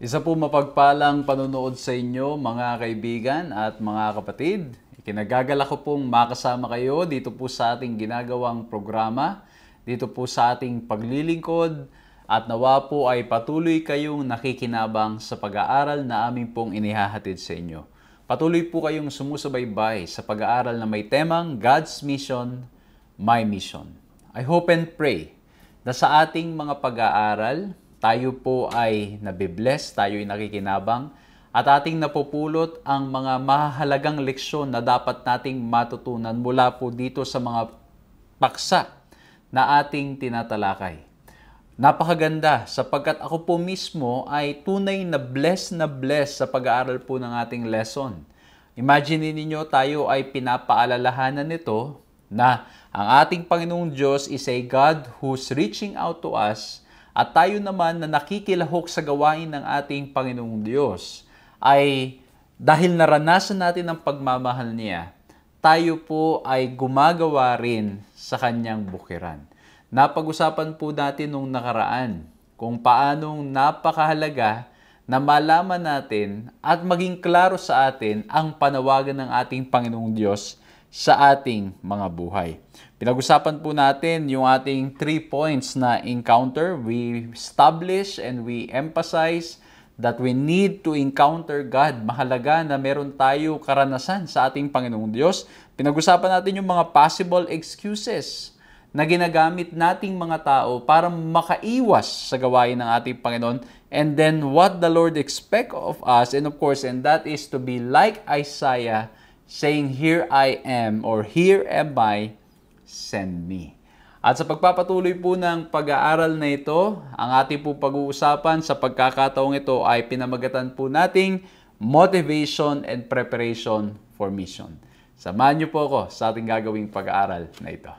Isa po mapagpalang panunood sa inyo mga kaibigan at mga kapatid. Ikinagagala ko pong makasama kayo dito po sa ating ginagawang programa, dito po sa ating paglilingkod at nawa po ay patuloy kayong nakikinabang sa pag-aaral na aming pong inihahatid sa inyo. Patuloy po kayong sumusubaybay sa pag-aaral na may temang God's Mission, My Mission. I hope and pray na sa ating mga pag-aaral, tayo po ay nabibless, tayo ay nakikinabang, at ating napupulot ang mga mahalagang leksyon na dapat nating matutunan mula po dito sa mga paksa na ating tinatalakay. Napakaganda sapagkat ako po mismo ay tunay na bless sa pag-aaral po ng ating lesson. Imagine ninyo tayo ay pinapaalalahanan nito na ang ating Panginoong Diyos is a God who's reaching out to us at tayo naman na nakikilahok sa gawain ng ating Panginoong Diyos ay dahil naranasan natin ang pagmamahal niya, tayo po ay gumagawa rin sa kanyang bukiran. Napag-usapan po natin nung nakaraan kung paanong napakahalaga na malaman natin at maging klaro sa atin ang panawagan ng ating Panginoong Diyos sa ating mga buhay. Pinag-usapan po natin yung ating 3 points na encounter. We establish and we emphasize that we need to encounter God. Mahalaga na meron tayo karanasan sa ating Panginoong Diyos. Pinag-usapan natin yung mga possible excuses na ginagamit nating mga tao para makaiwas sa gawain ng ating Panginoon. And then what the Lord expects of us, and of course, and that is to be like Isaiah, saying, "Here I am," or "Here am I, send me." At sa pagpapatuloy po ng pag-aaral na ito, ang ating po pag-uusapan sa pagkakataong ito ay pinamagatan po nating Motivation and Preparation for Mission. Samahan niyo po ako sa ating gagawing pag-aaral na ito.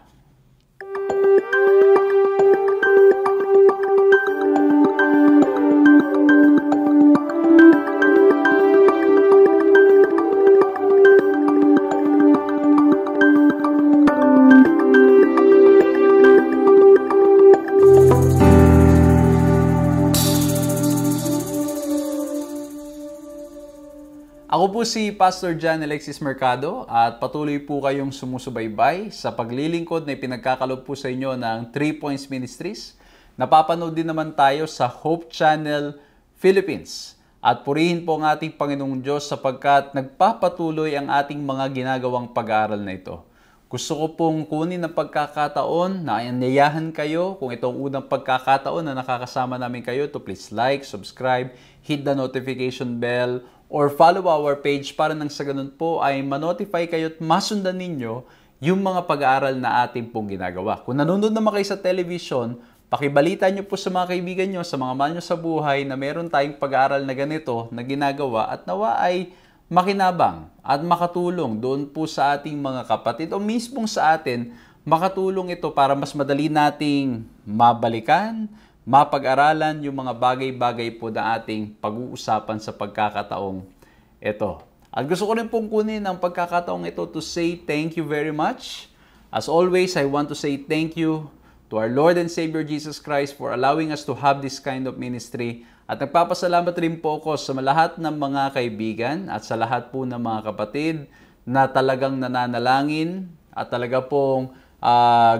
Ako po si Pastor John Alexis Mercado at patuloy po kayong sumusubaybay sa paglilingkod na ipinagkakalob po sa inyo ng 3 Points Ministries. Napapanood din naman tayo sa Hope Channel Philippines. At purihin po ang ating Panginoong Diyos sapagkat nagpapatuloy ang ating mga ginagawang pag-aaral na ito. Gusto ko pong kunin ang pagkakataon na anyayahan kayo kung itong unang pagkakataon na nakakasama namin kayo to please like, subscribe, hit the notification bell, or follow our page para nang sa ganun po ay ma-notify kayo at masundan ninyo yung mga pag-aaral na ating pong ginagawa. Kung nanonood naman kayo sa television, pakibalita nyo po sa mga kaibigan nyo, sa mga mahal nyo sa buhay na meron tayong pag-aaral na ganito na ginagawa at nawa ay makinabang at makatulong doon po sa ating mga kapatid o mismong sa atin, makatulong ito para mas madali nating mabalikan, mapag-aralan yung mga bagay-bagay po na ating pag-uusapan sa pagkakataong ito. At gusto ko rin pong kunin ang pagkakataong ito to say thank you very much. As always, I want to say thank you to our Lord and Savior Jesus Christ for allowing us to have this kind of ministry. At nagpapasalamat rin po ako sa lahat ng mga kaibigan at sa lahat po ng mga kapatid na talagang nananalangin at talaga pong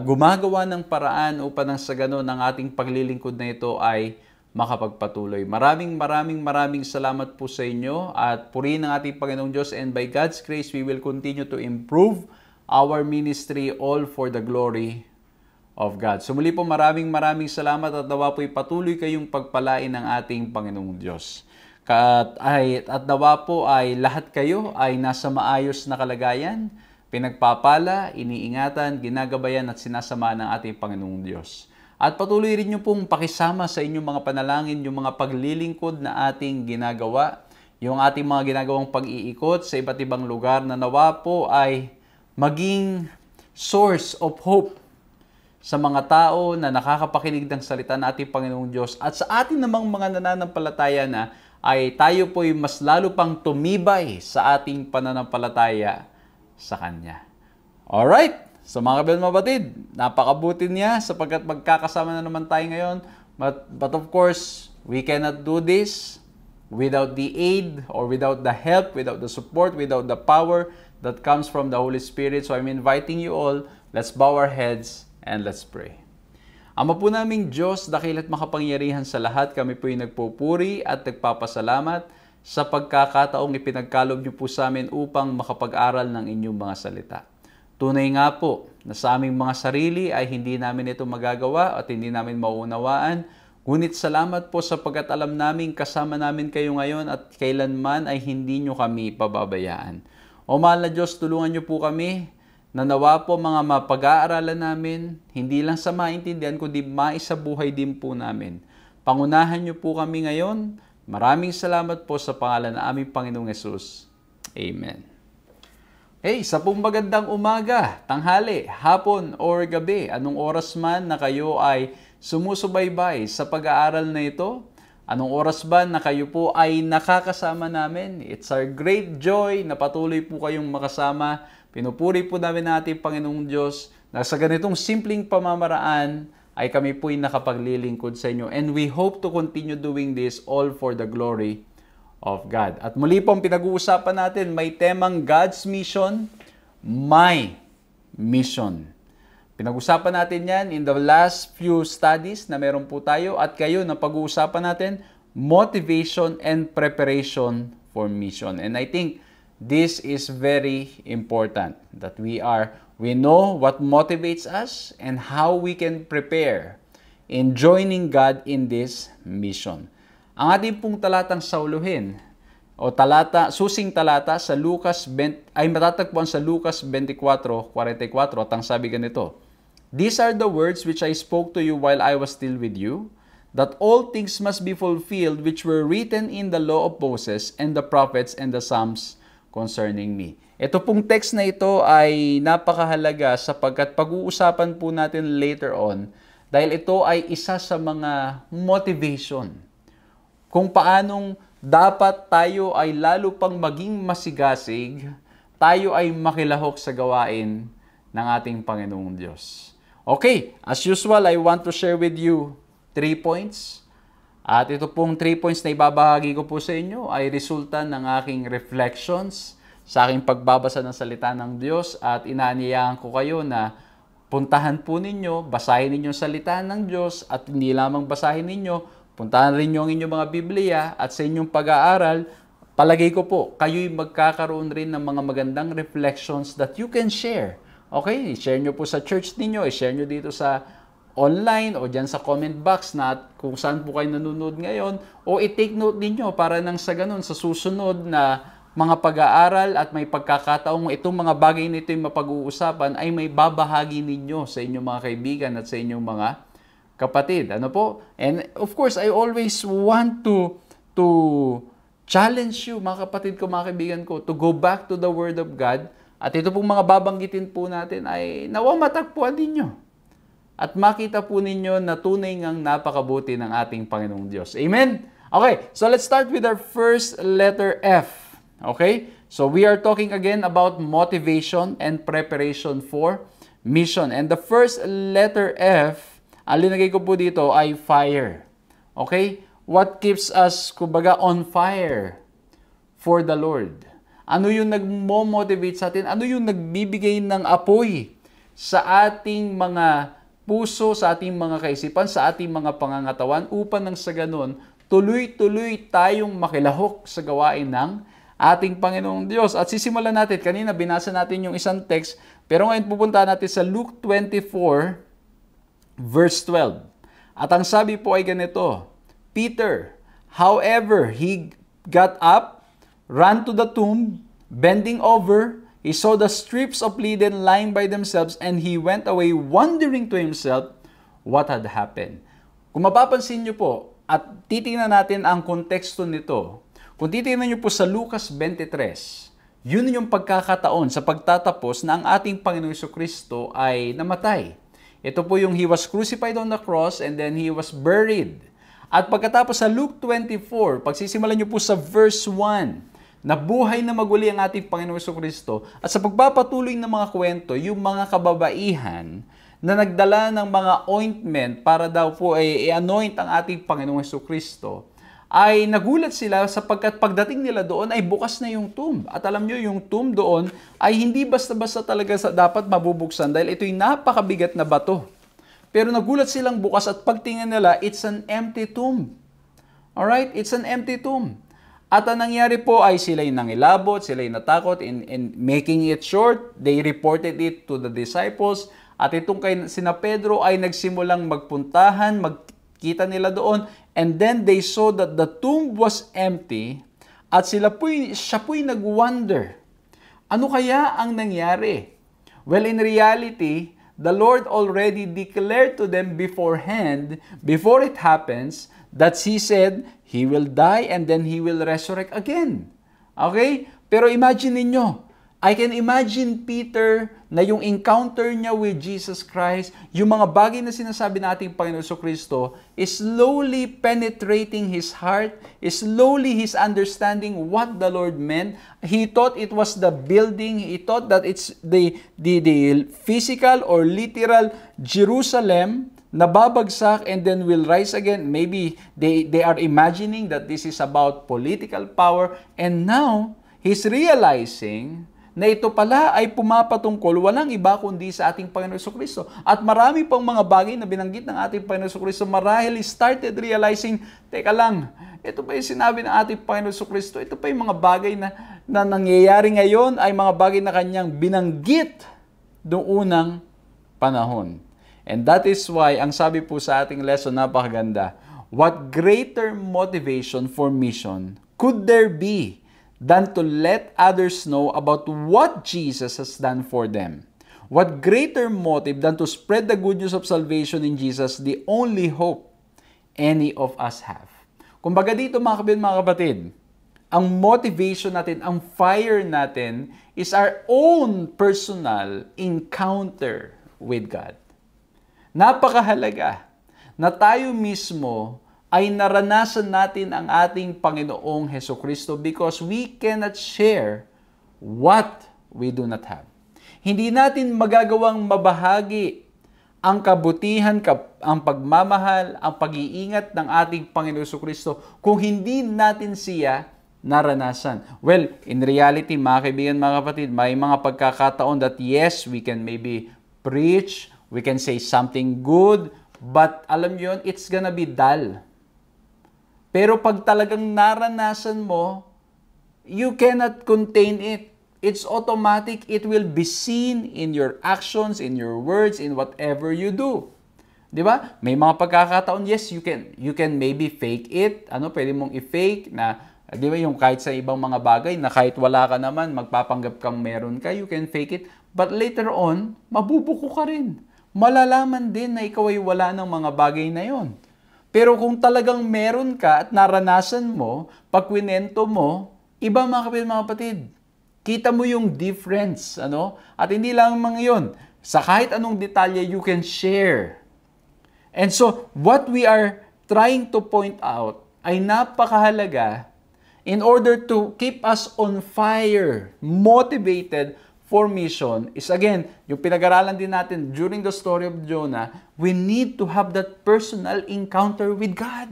gumagawa ng paraan upang nang sa ganon ang ating paglilingkod na ito ay makapagpatuloy. Maraming salamat po sa inyo at purihin ang ating Panginoong Diyos, and by God's grace, we will continue to improve our ministry all for the glory of God. So muli po maraming salamat at nawa po'y patuloy kayong pagpalain ng ating Panginoong Diyos. At nawa po ay lahat kayo ay nasa maayos na kalagayan, pinagpapala, iniingatan, ginagabayan at sinasama ng ating Panginoong Diyos. At patuloy rin nyo pong pakisama sa inyong mga panalangin, yung mga paglilingkod na ating ginagawa, yung ating mga ginagawang pag-iikot sa iba't ibang lugar na nawa po ay maging source of hope sa mga tao na nakakapakinig ng salita ng ating Panginoong Diyos at sa ating namang mga nananampalataya na ay tayo po'y mas lalo pang tumibay sa ating pananampalataya sa Kanya. Alright, so mga kapatid, napakabuti niya sapagkat magkakasama na naman tayo ngayon. But of course, we cannot do this without the aid or without the help, without the support, without the power that comes from the Holy Spirit. So I'm inviting you all, let's bow our heads and let's pray. Ama po naming Diyos, dakil at makapangyarihan sa lahat, kami po yung nagpupuri at nagpapasalamat sa pagkakataong ipinagkaloob niyo po sa amin upang makapag-aral ng inyong mga salita. Tunay nga po na sa aming mga sarili ay hindi namin ito magagawa at hindi namin mauunawaan. Ngunit salamat po sapagkat alam namin kasama namin kayo ngayon at kailanman ay hindi nyo kami pababayaan. O mahal na Diyos, tulungan nyo po kami na nawa po mga mapag-aaralan namin, hindi lang sa maintindihan kundi maisabuhay din po namin. Pangunahan nyo po kami ngayon. Maraming salamat po sa pangalan ng aming Panginoong Hesus. Amen. Hey, sa pong magandang umaga, tanghali, hapon, or gabi, anong oras man na kayo ay sumusubaybay sa pag-aaral na ito, anong oras ba na kayo po ay nakakasama namin? It's our great joy na patuloy po kayong makasama. Pinupuri po namin natin Panginoong Diyos na sa ganitong simpleng pamamaraan ay kami po ay nakapaglilingkod sa inyo. And we hope to continue doing this all for the glory of God. At muli pong pinag-uusapan natin, may temang God's mission, my mission. Pinag-usapan natin yan in the last few studies na meron po tayo at kayo na pag-uusapan natin, motivation and preparation for mission. And I think this is very important that we know what motivates us and how we can prepare in joining God in this mission. Ang ating pong talatang sauluhin o susing talata sa ay matatagpuan sa Lucas 24:44 at ang sabi ganito, "These are the words which I spoke to you while I was still with you, that all things must be fulfilled which were written in the law of Moses and the prophets and the Psalms concerning me." Ito pong text na ito ay napakahalaga sapagkat pag-uusapan po natin later on dahil ito ay isa sa mga motivation kung paanong dapat tayo ay lalo pang maging masigasig, tayo ay makilahok sa gawain ng ating Panginoong Diyos. Okay, as usual, I want to share with you 3 points. At ito pong 3 points na ibabahagi ko po sa inyo ay resulta ng aking reflections sa aking pagbabasa ng salita ng Diyos at inaanyayahan ko kayo na puntahan po ninyo, basahin ninyo ang salita ng Diyos at hindi lamang basahin ninyo, puntahan rin nyo ang inyong mga Biblia at sa inyong pag-aaral, palagay ko po, kayo'y magkakaroon rin ng mga magandang reflections that you can share. Okay, i-share nyo po sa church ninyo, i-share nyo dito sa online o dyan sa comment box na kung saan po kayo nanonood ngayon o i-take note ninyo para nang sa ganun sa susunod na mga pag-aaral at may pagkakataong itong mga bagay nito yung mapag-uusapan ay may babahagi ninyo sa inyong mga kaibigan at sa inyong mga kapatid. Ano po? And of course, I always want to challenge you, mga kapatid ko, mga kaibigan ko, to go back to the Word of God. At ito pong mga babanggitin po natin ay nawa matagpuan ninyo. At makita po ninyo na tunay ngang napakabuti ng ating Panginoong Diyos. Amen? Okay, so let's start with our first letter F. Okay? So we are talking again about motivation and preparation for mission. And the first letter F, ang linagay ko po dito ay fire. Okay? What keeps us, kumbaga, on fire for the Lord? Ano yung nagmo-motivate sa atin? Ano yung nagbibigay ng apoy sa ating mga puso, sa ating mga kaisipan, sa ating mga pangangatawan upang nang sa ganun, tuloy-tuloy tayong makilahok sa gawain ng ating Panginoong Diyos. At sisimulan natin, kanina binasa natin yung isang text, pero ngayon pupunta natin sa Luke 24, verse 12. At ang sabi po ay ganito, Peter, however, he got up, ran to the tomb, bending over, he saw the strips of linen lying by themselves, and he went away wondering to himself what had happened. Kung mapapansin niyo po, at titingnan natin ang konteksto nito, kung titingnan niyo po sa Lucas 23, yun yung pagkakataon sa pagtatapos na ang ating Panginoong Jesucristo ay namatay. Ito po yung he was crucified on the cross and then he was buried. At pagkatapos sa Luke 24, pagsisimulan niyo po sa verse 1, nabuhay na maguli ang ating Panginoong Jesucristo at sa pagpapatuloy ng mga kwento, yung mga kababaihan na nagdala ng mga ointment para daw po ay i-anoint ang ating Panginoong Jesucristo, ay nagulat sila sapagkat pagdating nila doon ay bukas na yung tomb. At alam nyo, yung tomb doon ay hindi basta-basta talaga dapat mabubuksan dahil ito'y napakabigat na bato. Pero nagulat silang bukas at pagtingin nila, it's an empty tomb. Alright? It's an empty tomb. At ang nangyari po ay sila'y nangilabot, sila'y natakot. In making it short, they reported it to the disciples. At itong sina Pedro ay nagsimulang magpuntahan, magkita nila doon. And then they saw that the tomb was empty at siya po'y nag-wonder. Ano kaya ang nangyari? Well, in reality, the Lord already declared to them beforehand, before it happens, that He said, He will die and then He will resurrect again. Okay? Pero imagine ninyo, I can imagine Peter na yung encounter niya with Jesus Christ, yung mga bagay na sinasabi nating Panginoon Kristo is slowly penetrating his heart, is slowly his understanding what the Lord meant. He thought it was the building, he thought that it's the physical or literal Jerusalem na babagsak and then will rise again. Maybe they are imagining that this is about political power, and now he's realizing na ito pala ay pumapatungkol walang iba kundi sa ating Panginoon Kristo. At marami pang mga bagay na binanggit ng ating Panginoon Kristo marahil started realizing, teka lang, ito pa yung sinabi ng ating Panginoon Kristo, ito pa yung mga bagay na nangyayari ngayon ay mga bagay na kanyang binanggit noong unang panahon. And that is why, ang sabi po sa ating lesson, napakaganda, what greater motivation for mission could there be than to let others know about what Jesus has done for them? What greater motive than to spread the good news of salvation in Jesus, the only hope any of us have? Kumbaga dito mga kapatid, ang motivation natin, ang fire natin is our own personal encounter with God. Napakahalaga na tayo mismo ay naranasan natin ang ating Panginoong Hesukristo because we cannot share what we do not have. Hindi natin magagawang mabahagi ang kabutihan, ang pagmamahal, ang pag-iingat ng ating Panginoong Hesukristo kung hindi natin siya naranasan. Well, in reality, mga kaibigan, mga kapatid, may mga pagkakataon that yes, we can maybe preach, we can say something good, but alam nyo yun, it's gonna be dull. Pero pag talagang naranasan mo, you cannot contain it. It's automatic. It will be seen in your actions, in your words, in whatever you do. Di ba? May mga pagkakataon, yes, you can maybe fake it. Pwede mong i-fake na, di ba, yung kahit sa ibang mga bagay na kahit wala ka naman, magpapanggap kang meron ka, you can fake it. But later on, mabubuko ka rin. Malalaman din na ikaw ay wala ng mga bagay na yon. Pero kung talagang meron ka at naranasan mo, pag kwinento mo, iba mga kapatid, kita mo yung difference. At hindi lang mga yun. Sa kahit anong detalye, you can share. And so, what we are trying to point out ay napakahalaga in order to keep us on fire, motivated for mission is, again, yung pinag-aralan din natin during the story of Jonah, we need to have that personal encounter with God.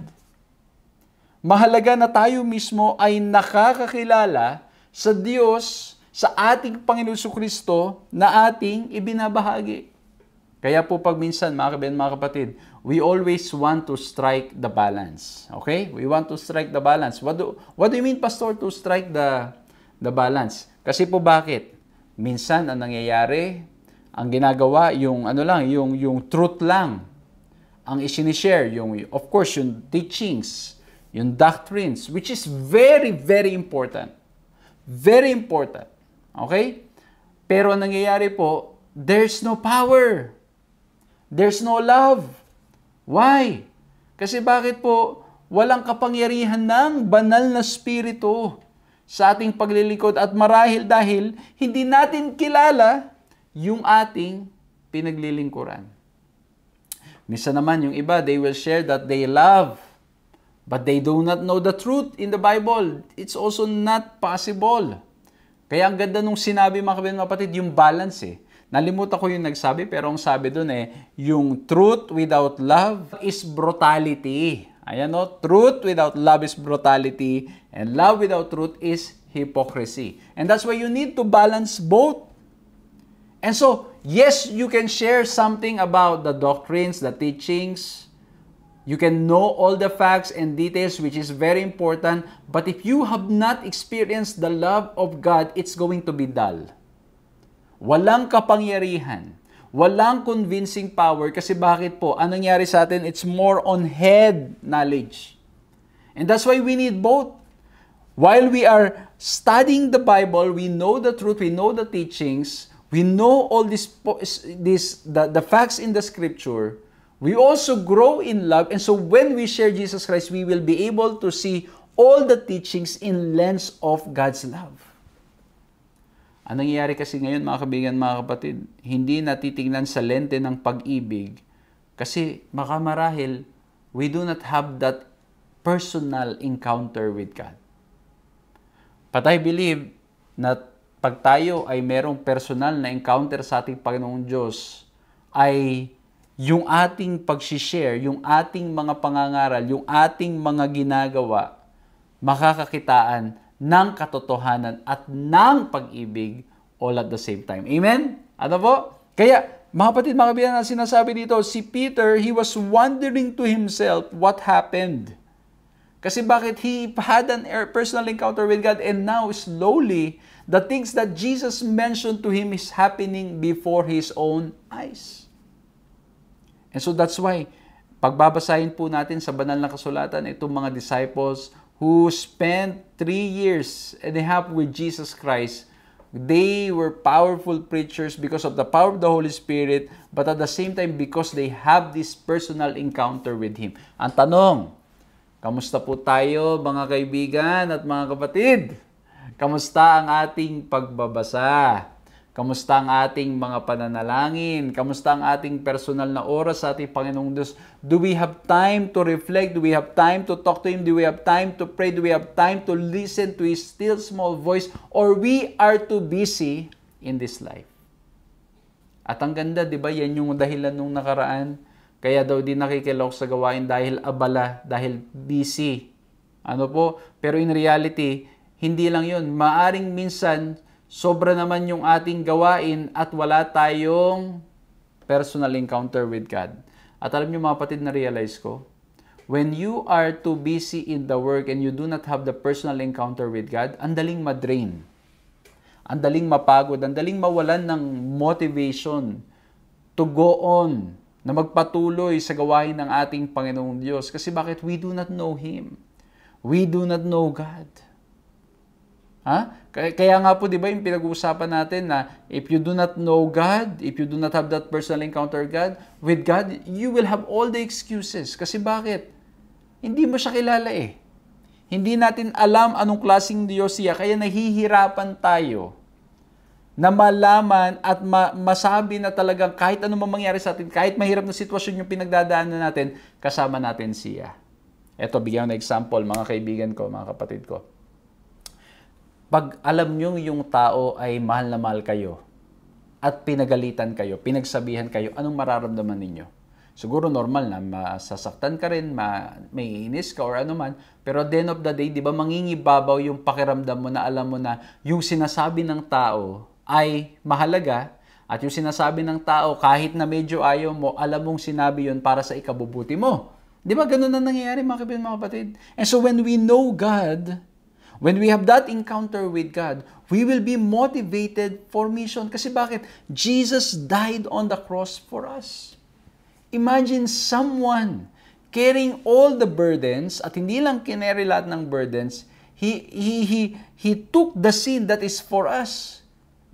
Mahalaga na tayo mismo ay nakakakilala sa Diyos, sa ating Panginoon Kristo na ating ibinabahagi. Kaya po pag minsan, mga kapatid, we always want to strike the balance. Okay? We want to strike the balance. What do you mean, Pastor, to strike the balance? Kasi po bakit? Minsan ang nangyayari, ang ginagawa yung yung truth lang ang isinishare, of course yung teachings, yung doctrines, which is very very important. Very important. Okay? Pero ang nangyayari po, there's no power. There's no love. Why? Kasi bakit po walang kapangyarihan ng banal na spirito sa ating paglilingkod at marahil dahil hindi natin kilala yung ating pinaglilingkuran. Minsan naman yung iba, they will share that they love, but they do not know the truth in the Bible. It's also not possible. Kaya ang ganda nung sinabi mga kapatid, yung balance Nalimutan ko yung nagsabi, pero ang sabi doon yung truth without love is brutality. Ayan o, truth without love is brutality, and love without truth is hypocrisy. And that's why you need to balance both. And so, yes, you can share something about the doctrines, the teachings. You can know all the facts and details, which is very important. But if you have not experienced the love of God, it's going to be dull. Walang kapangyarihan. Walang convincing power. Kasi bakit po? Anong nangyari sa atin? It's more on head knowledge. And that's why we need both. While we are studying the Bible, we know the truth, we know the teachings, we know all the facts in the Scripture, we also grow in love. And so when we share Jesus Christ, we will be able to see all the teachings in lens of God's love. Ang nangyayari kasi ngayon, mga kaibigan, mga kapatid, hindi natitingnan sa lente ng pag-ibig kasi marahil we do not have that personal encounter with God. But I believe na pag tayo ay merong personal na encounter sa ating Panginoong Diyos, ay yung ating pag-share, yung ating mga pangangaral, yung ating mga ginagawa, makakakitaan ng katotohanan at ng pag-ibig all at the same time. Amen? Ano po? Kaya, mga kapatid, mga kaibigan, na sinasabi dito, si Peter, he was wondering to himself what happened. Kasi bakit? He had an personal encounter with God, and now slowly, the things that Jesus mentioned to him is happening before his own eyes. And so that's why, pagbabasahin po natin sa banal na kasulatan, itong mga disciples who spent 3 years and a half with Jesus Christ, they were powerful preachers because of the power of the Holy Spirit, but at the same time, because they have this personal encounter with Him. Ang tanong, kamusta po tayo mga kaibigan at mga kapatid? Kamusta ang ating pagbabasa? Kamusta ang ating mga pananalangin? Kamusta ang ating personal na oras sa ating Panginoong Diyos? Do we have time to reflect? Do we have time to talk to Him? Do we have time to pray? Do we have time to listen to His still small voice? Or we are too busy in this life? At ang ganda, di ba? Yan yung dahilan nung nakaraan. Kaya daw di nakikilok sa gawain dahil abala, dahil busy. Ano po? Pero in reality, hindi lang yun. Maaring minsan, sobra naman yung ating gawain at wala tayong personal encounter with God. At alam niyo mga kapatid, na-realize ko, when you are too busy in the work and you do not have the personal encounter with God, ang daling ma-drain. Ang daling mapagod, ang daling mawalan ng motivation to go on, na magpatuloy sa gawain ng ating Panginoong Diyos. Kasi bakit? We do not know Him. We do not know God. Ha? Kaya nga po, di ba, yung pinag-uusapan natin na if you do not know God, if you do not have that personal encounter with God, you will have all the excuses. Kasi bakit? Hindi mo siya kilala eh. Hindi natin alam anong klaseng Diyos siya, kaya nahihirapan tayo na malaman at masabi na talagang kahit ano mangyari sa atin, kahit mahirap na sitwasyon yung pinagdadaanan natin, kasama natin siya. Ito, bigyan ko na example, mga kaibigan ko, mga kapatid ko. Pag alam nyo yung tao ay mahal na mahal kayo at pinagalitan kayo, pinagsabihan kayo, anong mararamdaman ninyo? Siguro normal na masasaktan ka rin, may inis ka or ano man, pero at the end of the day, di ba mangingibabaw yung pakiramdam mo na alam mo na yung sinasabi ng tao ay mahalaga at yung sinasabi ng tao kahit na medyo ayaw mo, alam mong sinabi yun para sa ikabubuti mo. Di ba ganun na nangyayari mga kaibigan, mga kapatid? And so when we know God, when we have that encounter with God, we will be motivated for mission. Kasi bakit? Jesus died on the cross for us. Imagine someone carrying all the burdens, at hindi lang kinary lahat ng burdens, he took the sin that is for us.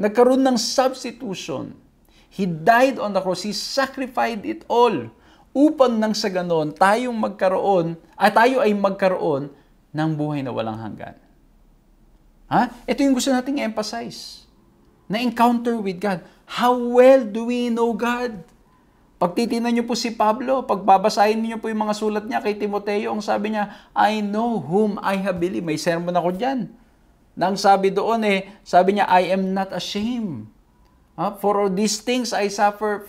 Nagkaroon ng substitution. He died on the cross. He sacrificed it all. Upang nang sa ganon, tayo ay magkaroon ng buhay na walang hanggan. Ha? Ito yung gusto nating emphasize. Na encounter with God. How well do we know God? Pag titinan niyo po si Pablo, pagbabasahin niyo po yung mga sulat niya kay Timoteo, ang sabi niya, I know whom I have believed. May sermon ako dyan. Nang sabi doon sabi niya, I am not ashamed. For these things I suffer,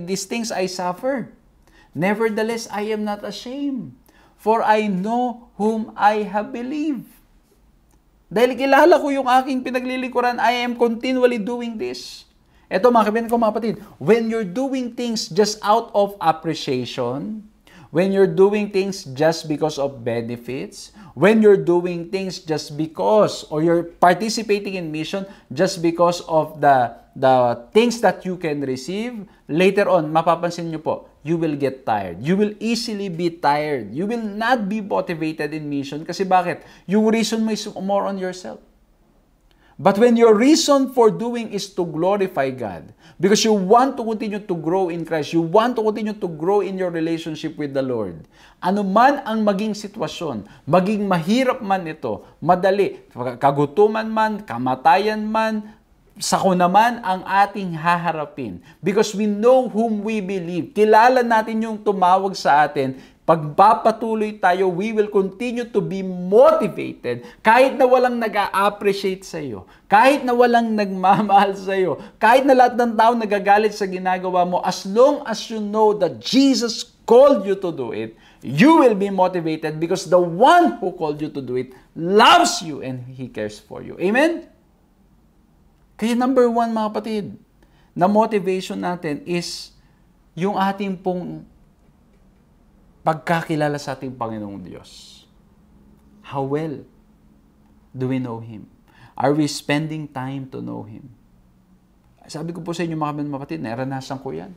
these things I suffer. Nevertheless, I am not ashamed. for I know whom I have believed. Dahil kilala ko yung aking pinaglilingkuran, I am continually doing this. Ito mga kaibigan ko, mga kapatid, when you're doing things just out of appreciation, when you're doing things just because of benefits, when you're doing things just because, or you're participating in mission just because of the things that you can receive, later on, mapapansin nyo po, you will get tired. You will easily be tired. You will not be motivated in mission. Kasi bakit? Yung reason mo is more on yourself. But when your reason for doing is to glorify God, because you want to continue to grow in Christ, you want to continue to grow in your relationship with the Lord, ano man ang maging sitwasyon, maging mahirap man ito, madali, kagutuman man, kamatayan man, sako naman ang ating haharapin. Because we know whom we believe. Kilala natin yung tumawag sa atin. Pagpapatuloy tayo, we will continue to be motivated kahit na walang nag-a-appreciate sa iyo, kahit na walang nagmamahal sa iyo, kahit na lahat ng tao nagagalit sa ginagawa mo, as long as you know that Jesus called you to do it, you will be motivated because the one who called you to do it loves you and He cares for you. Amen? Kaya number one, mga kapatid, na motivation natin is yung ating pong pagkakilala sa ating Panginoong Diyos. How well do we know Him? Are we spending time to know Him? Sabi ko po sa inyo mga kapatid, naranasan ko yan.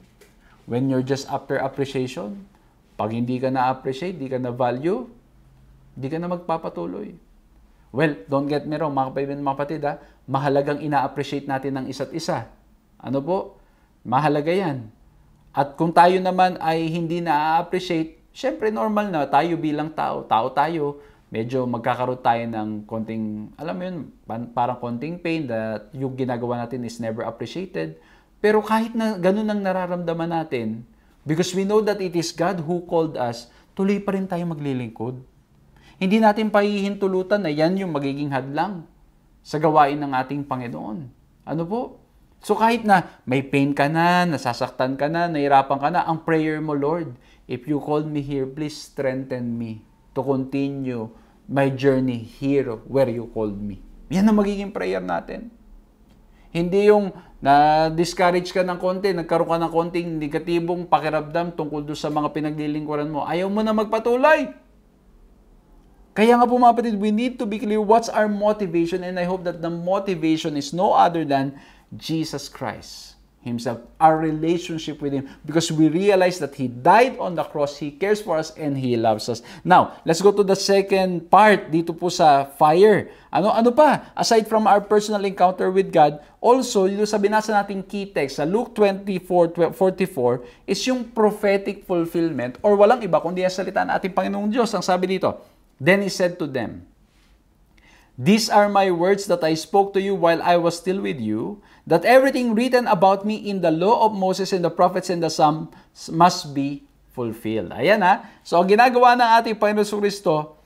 When you're just after appreciation, pag hindi ka na-appreciate, hindi ka na-value, hindi ka na magpapatuloy. Well, don't get me wrong, mga kapatid, mahalagang ina-appreciate natin ng isa't isa. Ano po? Mahalaga yan. At kung tayo naman ay hindi na-appreciate, syempre normal na tayo bilang tao tayo, medyo magkakaroon tayo ng konting, alam mo yun, parang konting pain that yung ginagawa natin is never appreciated. Pero kahit na ganun ang nararamdaman natin, because we know that it is God who called us, tuloy pa rin tayo maglilingkod. Hindi natin pahihintulutan na yan yung magiging hadlang sa gawain ng ating Panginoon. Ano po? So kahit na may pain ka na, nasasaktan ka na, nahirapan ka na, ang prayer mo, Lord, if you called me here, please strengthen me to continue my journey here where you called me. Yan ang magiging prayer natin. Hindi yung na-discourage ka ng konti, nagkaroon ka ng konting negatibong pakiramdam tungkol doon sa mga pinaglilingkuran mo. Ayaw mo na magpatuloy. Kaya nga po mga kapatid, we need to be clear what's our motivation, and I hope that the motivation is no other than Jesus Christ Himself, our relationship with Him, because we realize that He died on the cross, He cares for us, and He loves us. Now, let's go to the second part dito po sa fire. Ano pa? Aside from our personal encounter with God, also, dito sa binasa nating key text, sa Luke 24:44, is yung prophetic fulfillment, or walang iba kundi ang salita ng ating Panginoong Diyos. Ang sabi dito, then He said to them, "These are my words that I spoke to you while I was still with you, that everything written about me in the law of Moses and the prophets and the Psalms must be fulfilled." Ayan ha. So, ang ginagawa ng ating Panginoon Kristo,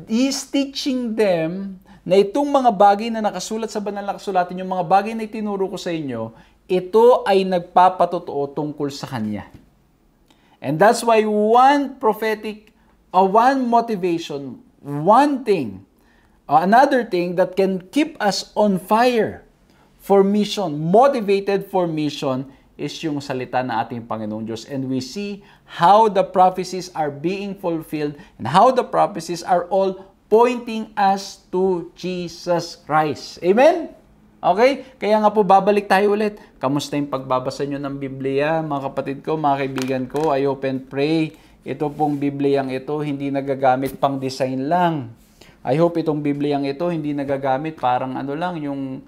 is teaching them na itong mga bagay na nakasulat sa banal na kasulatan, yung mga bagay na itinuro ko sa inyo, ito ay nagpapatotoo tungkol sa Kanya. And that's why one motivation, one thing, another thing that can keep us on fire for mission, motivated for mission, is yung salita ng ating Panginoong Diyos. And we see how the prophecies are being fulfilled and how the prophecies are all pointing us to Jesus Christ. Amen? Okay? Kaya nga po, babalik tayo ulit. Kamusta yung pagbabasa nyo ng Biblia, mga kapatid ko, mga kaibigan ko? I hope and pray, ito pong Bibliang ito, hindi nagagamit pang design lang. I hope itong Bibliang ito hindi nagagamit parang yung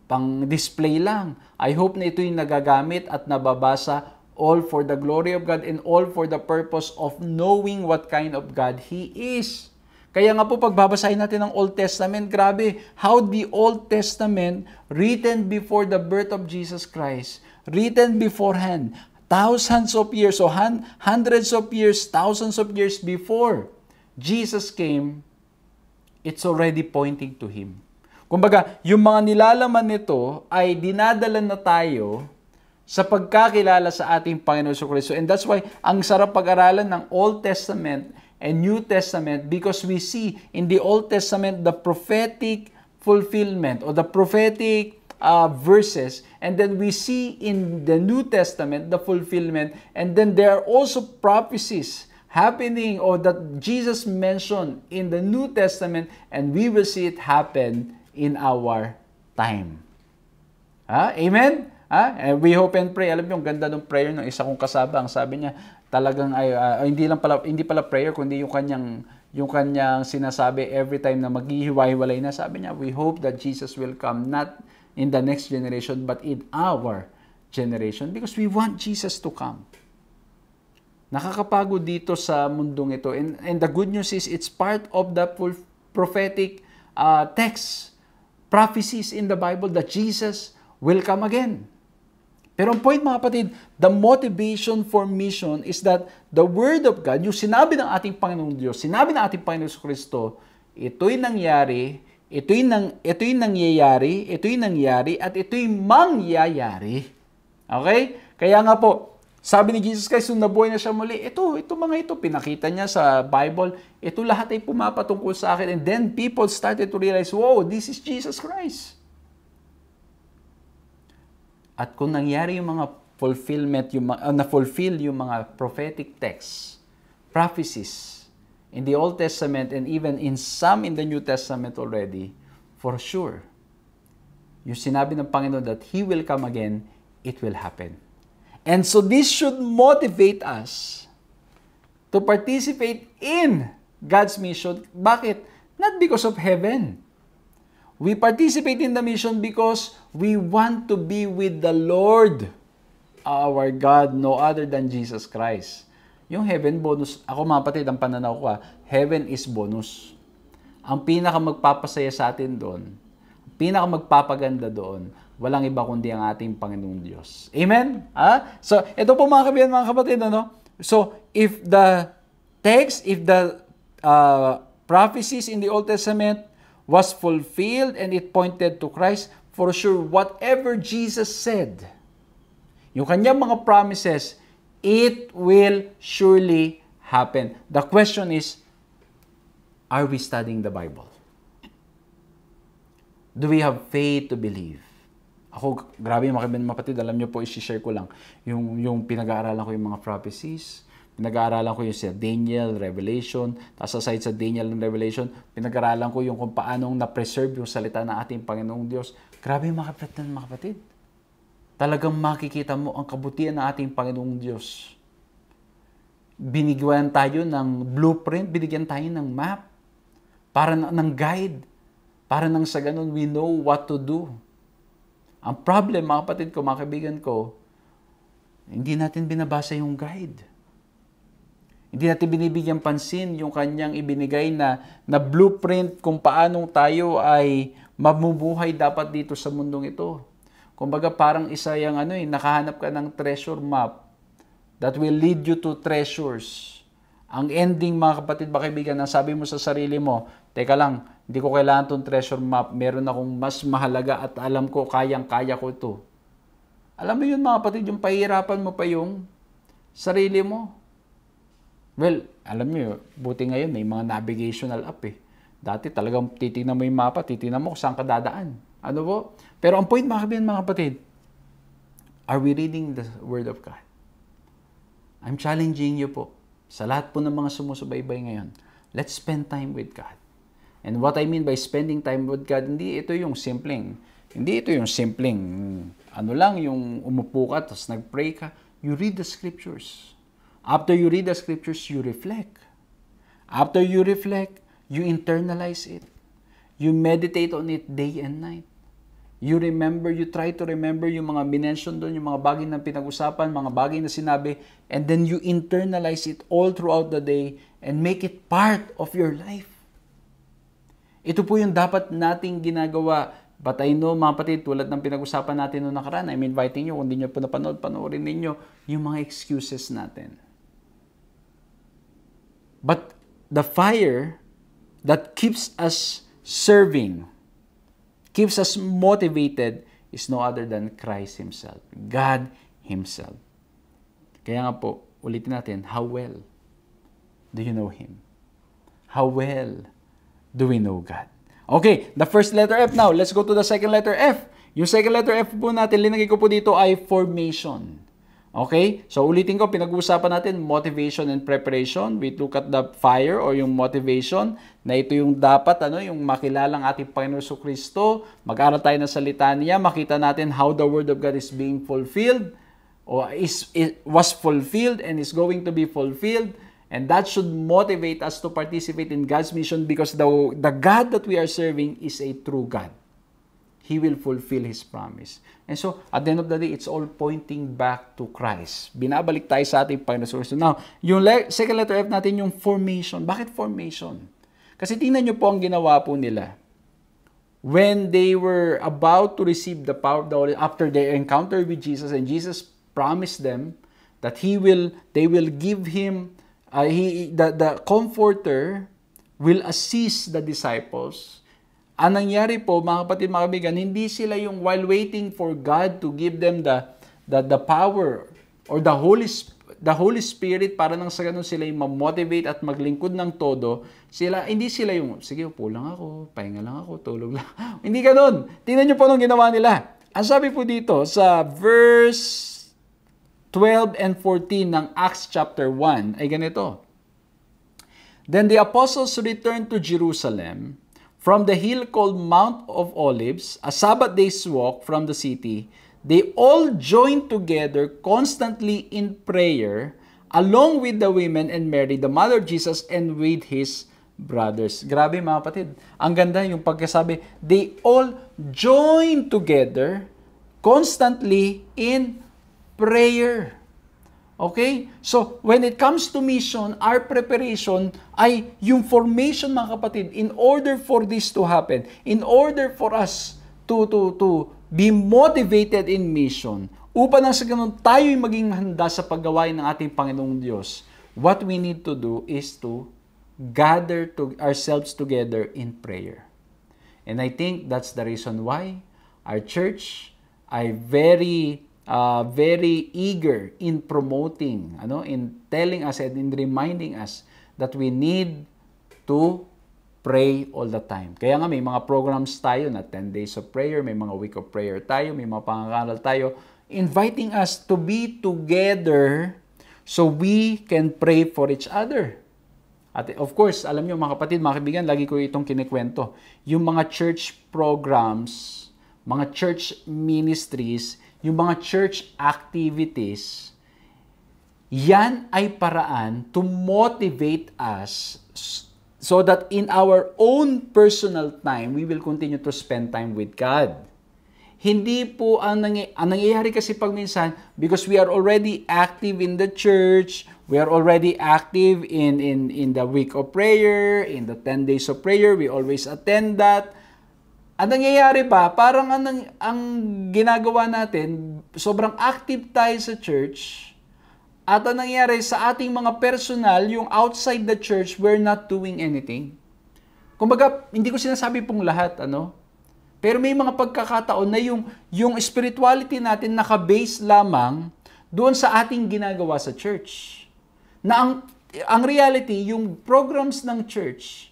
pang-display lang. I hope na ito yung nagagamit at nababasa all for the glory of God and all for the purpose of knowing what kind of God He is. Kaya nga po pagbabasahin natin ng Old Testament, grabe, how the Old Testament written before the birth of Jesus Christ, written beforehand, thousands of years, so hundreds of years, thousands of years before Jesus came, it's already pointing to Him. Kumbaga, yung mga nilalaman nito ay dinadala na tayo sa pagkakilala sa ating Panginoon Kristo. And that's why, ang sarap pag-aralan ng Old Testament and New Testament because we see in the Old Testament the prophetic fulfillment or the prophetic verses, and then we see in the New Testament the fulfillment, and then there are also prophecies happening or that Jesus mentioned in the New Testament, and we will see it happen in our time. Amen? And we hope and pray. Alam niyo, ang ganda ng prayer ng isa kong kasaba. Ang sabi niya, talagang hindi pala prayer, kundi yung kanyang sinasabi every time na maghihiwa-hiwalay na. Sabi niya, we hope that Jesus will come not in the next generation, but in our generation, because we want Jesus to come. Nakakapagod dito sa mundong ito. And the good news is, it's part of the prophetic text, prophecies in the Bible that Jesus will come again. Pero ang point, mga kapatid, the motivation for mission is that the Word of God, yung sinabi ng ating Panginoong Diyos, sinabi ng ating Panginoong Kristo, ito'y nangyari, ito'y nangyayari, at ito'y mangyayari. Okay? Kaya nga po, sabi ni Jesus Christ, nung nabuhay na siya muli, ito mga ito, pinakita niya sa Bible, ito lahat ay pumapatungkol sa akin. And then people started to realize, wow, this is Jesus Christ. At kung nangyari yung mga fulfillment, na-fulfill yung mga prophetic texts, prophecies, in the Old Testament and even in some in the New Testament already, for sure, yung sinabi ng Panginoon that He will come again, it will happen. And so this should motivate us to participate in God's mission. Bakit? Not because of heaven. We participate in the mission because we want to be with the Lord, our God, no other than Jesus Christ. Yung heaven bonus, ako mga kapatid, ang pananaw ko, heaven is bonus. Ang pinaka magpapasaya sa atin doon, ang pinaka magpapaganda doon, walang iba kundi ang ating Panginoong Diyos. Amen? So, ito po mga kabiyan, mga kapatid, ano? So, if the text, if the prophecies in the Old Testament was fulfilled and it pointed to Christ, for sure, whatever Jesus said, yung kanyang mga promises, it will surely happen. The question is, are we studying the Bible? Do we have faith to believe? Ako, grabe yung mga kapatid, alam niyo po, i-share ko lang. Yung pinag-aaralan ko yung mga prophecies, pinag-aaralan ko yung sa Daniel, Revelation, tapos aside sa Daniel and Revelation, pinag-aaralan ko yung kung paanong na-preserve yung salita ng ating Panginoong Diyos. Grabe yung mga kapatid. Talagang makikita mo ang kabutihan ng ating Panginoong Diyos. Binigyan tayo ng blueprint, binigyan tayo ng map, para ng guide, para nang sa ganun we know what to do. Ang problem, mga kapatid ko, mga kaibigan ko, hindi natin binabasa yung guide. Hindi natin binibigyan pansin yung kanyang ibinigay na blueprint kung paanong tayo ay mamumuhay dapat dito sa mundong ito. Kumbaga parang isa yung nakahanap ka ng treasure map that will lead you to treasures. Ang ending, mga kapatid, mga kaibigan, na sabi mo sa sarili mo, teka lang, hindi ko kailangan tong treasure map, meron akong mas mahalaga at alam ko, kayang-kaya ko ito. Alam mo yun, mga kapatid, yung pahihirapan mo pa yung sarili mo. Well, alam niyo, buti ngayon may mga navigational app eh. Dati talagang titingnan mo yung mapa, titingnan mo kung saan ka dadaan. Ano po? Pero ang point, mga kabiyan, mga kapatid, are we reading the Word of God? I'm challenging you po. Sa lahat po ng mga sumusubaybay ngayon, let's spend time with God. And what I mean by spending time with God, hindi ito yung simpleng, yung umupo ka, tapos nag-pray ka. You read the scriptures. After you read the scriptures, you reflect. After you reflect, you internalize it. You meditate on it day and night. You try to remember yung mga minention doon, yung mga bagay na pinag-usapan, mga bagay na sinabi, and then you internalize it all throughout the day and make it part of your life. Ito po yung dapat nating ginagawa. But I know, mga kapatid, tulad ng pinag-usapan natin noong nakaraan, I'm inviting you, kung hindi nyo po napanood, panoorin ninyo yung mga excuses natin. But the fire that keeps us serving, keeps us motivated, is no other than Christ Himself, God Himself. Kaya nga po, ulitin natin, how well do you know Him? How well do we know God? Okay, the first letter F now. Let's go to the second letter F. Yung second letter F po natin, linagay ko po dito ay formation. Okay? So, ulitin ko, pinag-uusapan natin motivation and preparation. We look at the fire or yung motivation na ito yung dapat, yung makilala ng ating Panginoon Jesucristo. Mag-aral tayo ng salita niya, makita natin how the Word of God is being fulfilled or was fulfilled and is going to be fulfilled. And that should motivate us to participate in God's mission because the God that we are serving is a true God. He will fulfill His promise. And so, at the end of the day, it's all pointing back to Christ. Binabalik tayo sa ating Panginoon. Now, yung second letter F natin, yung formation. Bakit formation? Kasi tingnan nyo po ang ginawa po nila. When they were about to receive the power of the Holy, after their encounter with Jesus, and Jesus promised them that they will give Him, the Comforter will assist the disciples. Ang nangyari po, mga kapatid, mga kaibigan, hindi sila yung while waiting for God to give them the power or the Holy Spirit para nang sa ganun sila yung ma-motivate at maglingkod ng todo, hindi sila yung, sige, upo lang ako, pahinga lang ako, tulog lang. Hindi ganun. Tingnan nyo po nung ginawa nila. Ang sabi po dito sa verse 12 and 14 ng Acts chapter 1 ay ganito. Then the apostles returned to Jerusalem from the hill called Mount of Olives, a Sabbath day's walk from the city. They all joined together constantly in prayer, along with the women and Mary, the mother of Jesus, and with his brothers. Grabe mga kapatid. Ang ganda yung pagkasabi, they all joined together constantly in prayer. Okay? So, when it comes to mission, our preparation ay yung formation, mga kapatid, in order for this to happen, in order for us to be motivated in mission, upang nang sa ganun tayo'y maging handa sa paggawain ng ating Panginoong Diyos, what we need to do is to gather ourselves together in prayer. And I think that's the reason why our church ay very eager in promoting, in telling us and in reminding us that we need to pray all the time. Kaya nga may mga programs tayo na 10 days of prayer, may mga week of prayer tayo, may mga pangangaral tayo, inviting us to be together so we can pray for each other. At of course, alam niyo mga kapatid, mga kaibigan, lagi ko itong kinikwento. Yung mga church programs, mga church ministries, yung mga church activities, yan ay paraan to motivate us so that in our own personal time, we will continue to spend time with God. Hindi po ang nangyayari kasi pag minsan, because we are already active in the church, we are already active in the week of prayer, in the 10 days of prayer, we always attend that. Ang nangyayari ba, parang ang ginagawa natin, sobrang active tayo sa church, at ang nangyayari sa ating mga personal, yung outside the church, we're not doing anything. Kumbaga, hindi ko sinasabi pong lahat, pero may mga pagkakataon na yung spirituality natin naka-base lamang doon sa ating ginagawa sa church. Na ang reality, yung programs ng church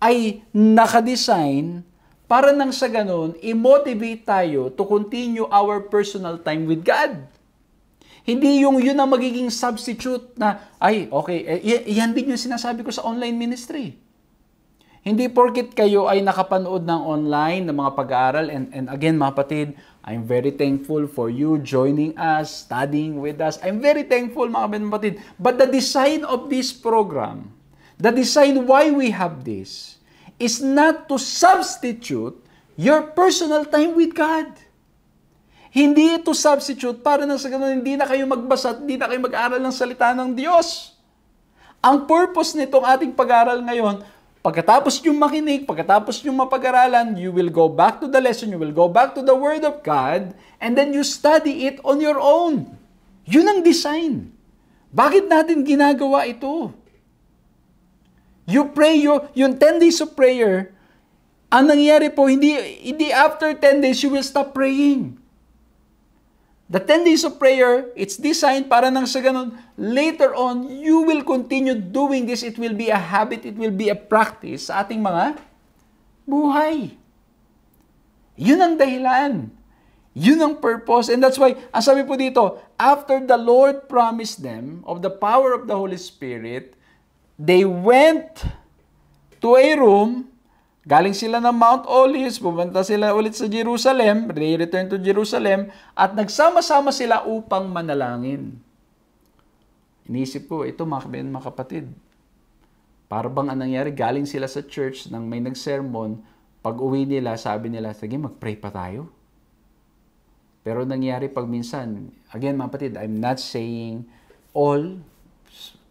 ay naka-design para nang sa ganun, i-motivate tayo to continue our personal time with God. Hindi yun ang magiging substitute na, yan din yung sinasabi ko sa online ministry. Hindi porket kayo ay nakapanood ng online ng mga pag-aaral, and again mga kapatid, I'm very thankful for you joining us, studying with us. I'm very thankful mga kapatid. But the design of this program, the design why we have this, is not to substitute your personal time with God. Hindi ito substitute para na sa ganun, hindi na kayo magbasa at hindi na kayo mag-aral ng salita ng Diyos. Ang purpose nitong ating pag-aral ngayon, pagkatapos yung makinig, pagkatapos yung mapag-aralan, you will go back to the lesson, you will go back to the Word of God, and then you study it on your own. Yun ang design. Bakit natin ginagawa ito? You pray yung 10 days of prayer, ang nangyayari po, hindi after 10 days, you will stop praying. The 10 days of prayer, it's designed para nang sa ganun, later on, you will continue doing this. It will be a habit, it will be a practice sa ating mga buhay. Yun ang dahilan. Yun ang purpose. And that's why, ang sabi po dito, after the Lord promised them of the power of the Holy Spirit, they went to a room. Galing sila ng Mount Olives, pumunta sila ulit sa Jerusalem, they returned to Jerusalem, at nagsama-sama sila upang manalangin. Inisip ko, ito mga kapatid, para bang anong nangyari, galing sila sa church nang may nag-sermon, pag uwi nila, sabi nila, sige, mag-pray pa tayo. Pero nangyari pag minsan, again mga kapatid, I'm not saying all.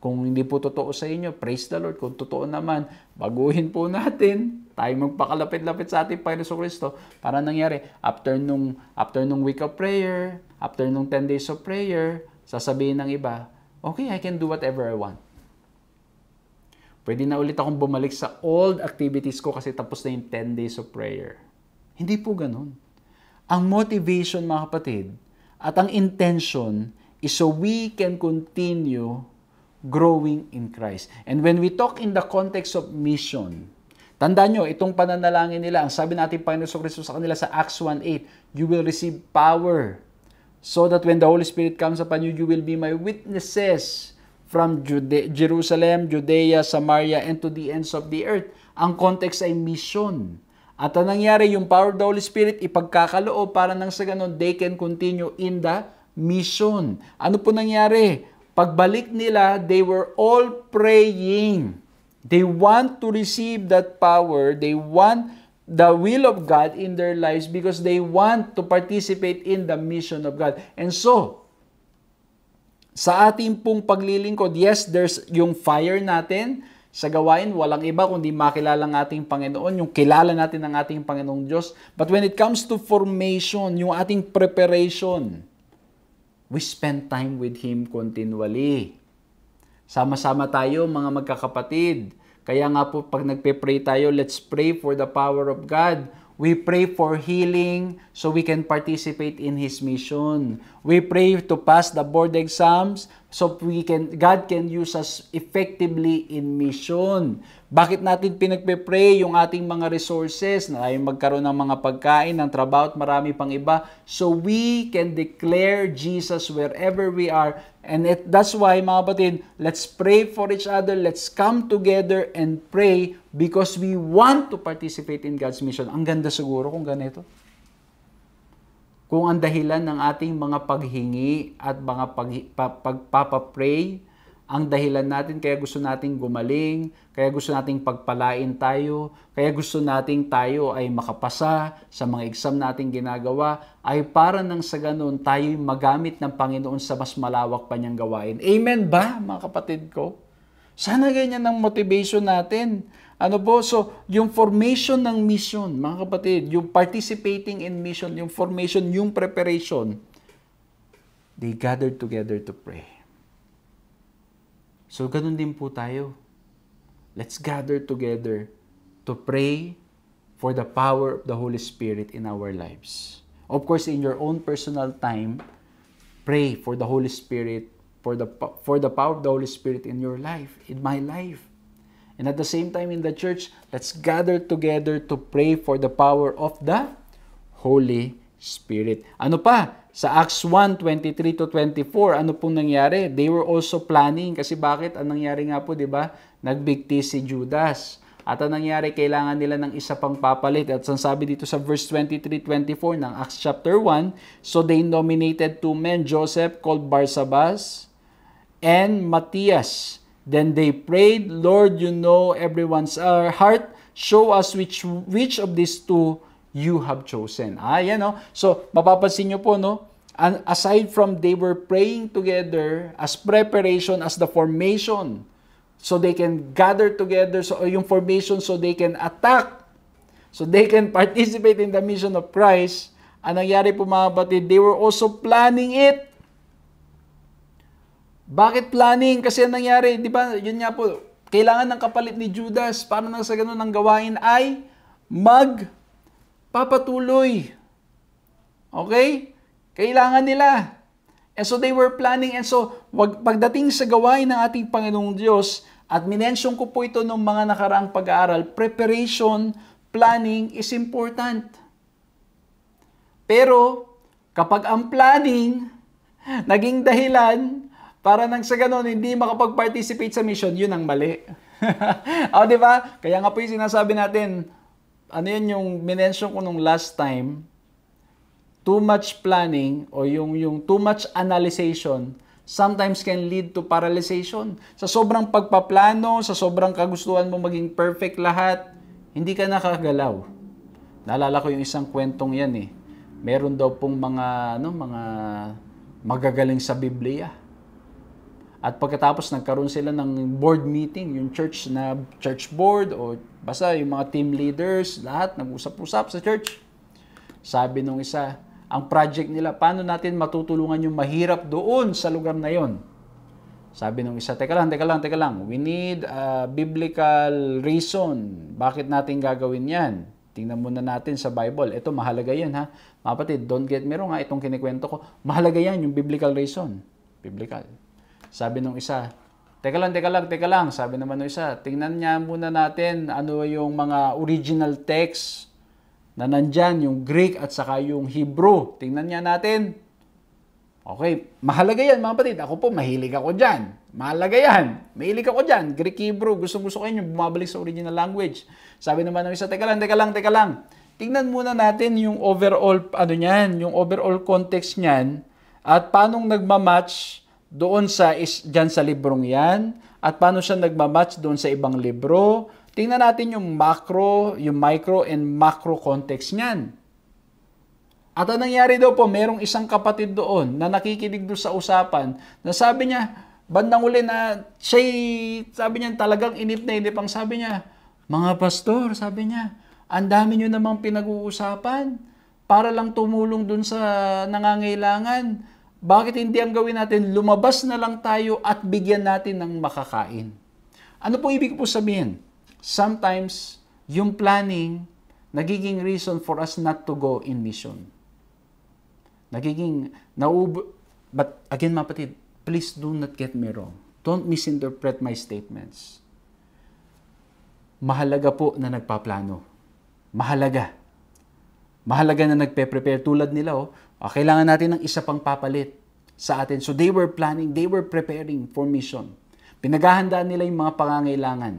Kung hindi po totoo sa inyo, praise the Lord. Kung totoo naman, baguhin po natin. Tayo magpakalapit-lapit sa ating Panginoon Kristo. Para nangyari, after nung week of prayer, after nung 10 days of prayer, sasabihin ng iba, okay, I can do whatever I want. Pwede na ulit akong bumalik sa old activities ko kasi tapos na yung 10 days of prayer. Hindi po ganun. Ang motivation, mga kapatid, at ang intention is so we can continue growing in Christ. And when we talk in the context of mission, tandaan nyo, itong pananalangin nila, ang sabi natin Panginoon Kristo sa kanila sa Acts 1:8, you will receive power so that when the Holy Spirit comes upon you, you will be my witnesses from Jerusalem, Judea, Samaria, and to the ends of the earth. Ang context ay mission. At ang nangyari, yung power of the Holy Spirit, ipagkakaloob para nang sa ganun, they can continue in the mission. Ano po nangyari? Pagbalik nila, they were all praying. They want to receive that power. They want the will of God in their lives because they want to participate in the mission of God. And so, sa ating pong paglilingkod, yes, there's yung fire natin sa gawain, walang iba kundi makilala ng ating Panginoon, yung kilala natin ng ating Panginoong Diyos. But when it comes to formation, yung ating preparation, we spend time with Him continually. Sama-sama tayo, mga magkakapatid. Kaya nga po, pag nagpe-pray tayo, let's pray for the power of God. We pray for healing so we can participate in His mission. We pray to pass the board exams so God can use us effectively in mission. Bakit natin pinagpe-pray yung ating mga resources na ay magkaroon ng mga pagkain, ng trabaho at marami pang iba so we can declare Jesus wherever we are. And that's why, mga kapatid, let's pray for each other. Let's come together and pray because we want to participate in God's mission. Ang ganda siguro kung ganito. Kung ang dahilan ng ating mga paghingi at mga pagpapapray, ang dahilan natin kaya gusto nating gumaling, kaya gusto nating pagpalain tayo, kaya gusto nating tayo ay makapasa sa mga exam nating ginagawa, ay para nang sa ganun tayo'y magamit ng Panginoon sa mas malawak pa niyang gawain. Amen ba, mga kapatid ko? Sana ganyan ang motivation natin. Ano po? So, yung formation ng mission, mga kapatid, yung participating in mission, yung formation, yung preparation, they gathered together to pray. So, ganun din po tayo. Let's gather together to pray for the power of the Holy Spirit in our lives. Of course, in your own personal time, pray for the Holy Spirit, for the power of the Holy Spirit in your life, in my life. And at the same time in the church, let's gather together to pray for the power of the Holy Spirit. Ano pa? Sa Acts 1:23-24, ano pong nangyari? They were also planning. Kasi bakit? Ang nangyari nga po, di ba? Nagbigti si Judas. At ang nangyari, kailangan nila ng isa pang papalit. At sabi dito sa verse 23-24 ng Acts chapter 1, so they nominated 2 men, Joseph called Barsabas and Matthias. Then they prayed, Lord, you know everyone's heart. Show us which of these two you have chosen. Yan, no? So, mapapansin nyo po, no? And aside from they were praying together as preparation, as the formation, so they can gather together, so yung formation, so they can attack, so they can participate in the mission of Christ. Ang nangyari po, mga kapatid, they were also planning it. Bakit planning? Kasi ang nangyari, di ba, yun nga po, kailangan ng kapalit ni Judas para nang sa ganun ang gawain ay magpapatuloy. Okay? Kailangan nila. And so they were planning. And so pagdating sa gawain ng ating Panginoong Diyos, at minention ko po ito nung mga nakaraang pag-aaral, preparation, planning is important. Pero kapag ang planning naging dahilan para nang sa ganon hindi makapag-participate sa mission, yun ang mali. O, di ba? Kaya nga po yung sinasabi natin, ano yun yung minention ko nung last time, too much planning o yung too much analyzation sometimes can lead to paralyzation. Sa sobrang pagpaplano, sa sobrang kagustuhan mo maging perfect lahat, hindi ka nakagalaw. Naalala ko yung isang kwentong yan eh. Meron daw pong mga magagaling sa Biblia. At pagkatapos nagkaroon sila ng board meeting, yung church board o basta yung mga team leaders, lahat nag-usap-usap sa church. Sabi nung isa, ang project nila, paano natin matutulungan yung mahirap doon sa lugar na yon? Sabi nung isa, teka lang. We need a biblical reason. Bakit natin gagawin yan? Tingnan muna natin sa Bible. Ito, mahalaga yan ha. Mga kapatid, don't get me wrong ha. Itong kinikwento ko, mahalaga yan yung biblical reason. Biblical. Sabi nung isa, teka lang. Sabi naman nung isa, tingnan niya muna natin ano yung mga original text na nandyan, yung Greek at saka yung Hebrew. Tingnan niya natin. Okay, mahalaga yan mga kapatid. Ako po, mahilig ako dyan. Mahalaga yan. Mahilig ako dyan. Greek, Hebrew, gusto ko yun yung bumabalik sa original language. Sabi naman ng isa, teka lang. Tingnan muna natin yung overall, yung overall context niyan at paano nagmamatch doon dyan sa librong yan at paano siya nagmamatch doon sa ibang libro. Tingnan natin yung macro, yung micro and macro context niyan. At ang nangyari daw po, merong isang kapatid doon na nakikinig doon sa usapan na sabi niya, bandang uli na sabi niya talagang inip na inip ang sabi niya, mga pastor, sabi niya, ang dami niyo namang pinag-uusapan para lang tumulong doon sa nangangailangan. Bakit hindi ang gawin natin? Lumabas na lang tayo at bigyan natin ng makakain. Ano pong ibig po sabihin? Sometimes, yung planning, nagiging reason for us not to go in mission. But again, mga kapatid, please do not get me wrong. Don't misinterpret my statements. Mahalaga po na nagpaplano. Mahalaga na nagpe-prepare tulad nila. Kailangan natin ng isa pang papalit sa atin. So they were planning, they were preparing for mission. Pinaghahandaan nila yung mga pangangailangan.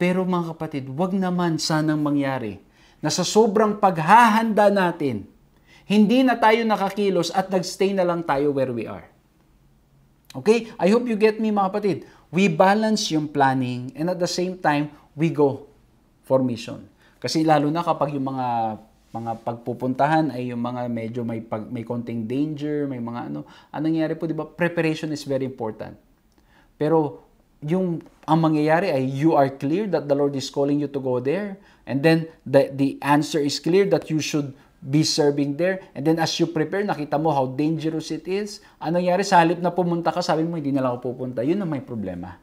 Pero mga kapatid, wag naman sanang mangyari na sa sobrang paghahanda natin, hindi na tayo nakakilos at nagstay na lang tayo where we are. Okay? I hope you get me mga kapatid. We balance yung planning and at the same time, we go for mission. Kasi lalo na kapag yung mga pagpupuntahan ay yung mga medyo may konting danger, may mga anong nangyayari po, di ba? Preparation is very important. Pero ang mangyayari ay you are clear that the Lord is calling you to go there. And then the answer is clear that you should be serving there. And then as you prepare, nakita mo how dangerous it is. Anong nangyayari? Sa halip na pumunta ka, sabi mo, hindi na lang ako pupunta. Yun ang may problema.